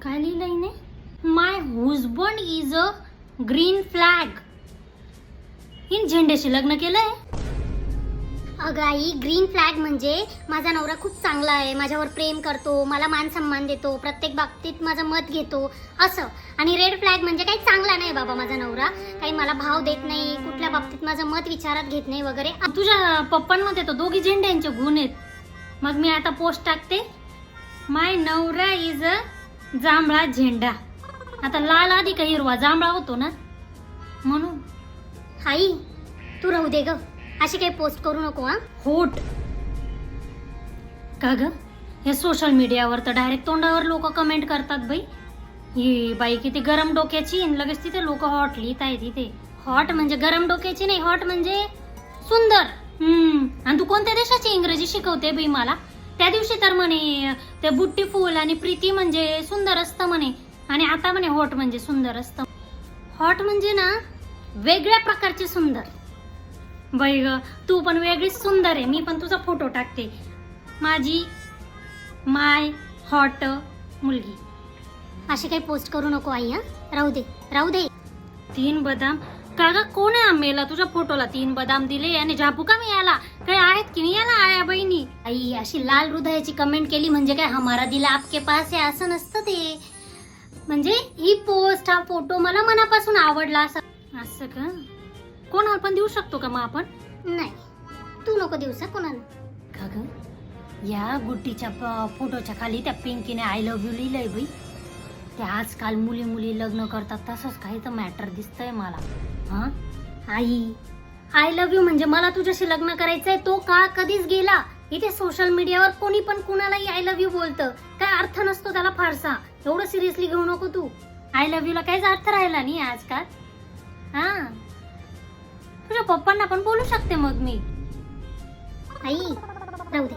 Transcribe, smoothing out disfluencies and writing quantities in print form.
काय लिहिलंय ने? My husband is a green flag. हिन झेंड्याशी लग्न केलंय. अगं आई, ग्रीन फ्लॅग म्हणजे माझा नवरा खूप चांगला आहे, माझ्यावर प्रेम करतो, मला मान सन्मान देतो, प्रत्येक बाबतीत माझं मत घेतो असं. आणि रेड फ्लॅग म्हणजे काही चांगला नाही बाबा माझा नवरा, काही मला भाव देत नाही, कुठल्या बाबतीत माझं मत विचारात घेत नाही वगैरे. तुझ्या पप्पांमध्ये तर दोघी झेंड्यांचे गुण आहेत. मग मी आता पोस्ट टाकते, माय नवरा इज अ जांभळा झेंडा. आता लाल आधी का हिरवा जांभळा होतो ना, म्हणून. आई तू राहू दे ग, अशी काही पोस्ट करू नको हा. होट का ग? या सोशल मीडियावर तर डायरेक्ट तोंडावर लोक कमेंट करतात बाई, ही बाई किती गरम डोक्याची. आणि लगेच तिथे लोक हॉट लिहित आहे. तिथे हॉट म्हणजे गरम डोक्याची नाही, हॉट म्हणजे सुंदर. आणि तू कोणत्या देशाची इंग्रजी शिकवते बाई मला? त्या दिवशी तर म्हणे ते बुट्टी फुल आणि प्रीती म्हणजे सुंदर असतं म्हणे, आणि आता म्हणे हॉट म्हणजे सुंदर असतं. हॉट म्हणजे ना वेगळ्या प्रकारचे सुंदर. बाई ग, तू पण वेगळीच सुंदर आहे. मी पण तुझा फोटो टाकते, माझी माय हॉट मुलगी. अशी काही पोस्ट करू नको आई हा. राहू दे राहू दे. 3 बदाम का ग? कोण आहे आंबेला तुझ्या फोटोला 3 बदाम दिले? आणि झापू का मी याला? काही आहेत की नाही याला आया बहिणी? आई अशी लाल हृदयाची कमेंट केली म्हणजे काय हमारा दिल आपके पास आहे असं नसतं ते. म्हणजे ही पोस्ट, हा फोटो मला मनापासून आवडला असं. असं का? कोणाला पण देऊ शकतो का मग आपण? नाही, तू नको दिवसा कोणाला. का ग? या गुड्डीच्या फोटोच्या खाली त्या पिंकीने आय लव्ह यू लिहिलंय बाई. ते आजकाल मुली मुली लग्न करतात तसंच काही तर मॅटर दिसतंय मला. हा आई, आय लव्ह यू म्हणजे मला तुझ्याशी लग्न करायचंय तो काळ कधीच गेला. इथे सोशल मीडियावर कोणी पण कुणालाही आय लव्ह यू बोलतं, काय अर्थ नसतो त्याला फारसा. एवढं सिरियसली घेऊ नको तू. आय लव्ह यू ला काहीच अर्थ राहिला नाही आजकाल. हा, तुझ्या पप्पांना पण बोलू शकते मग मी. आई राहू दे.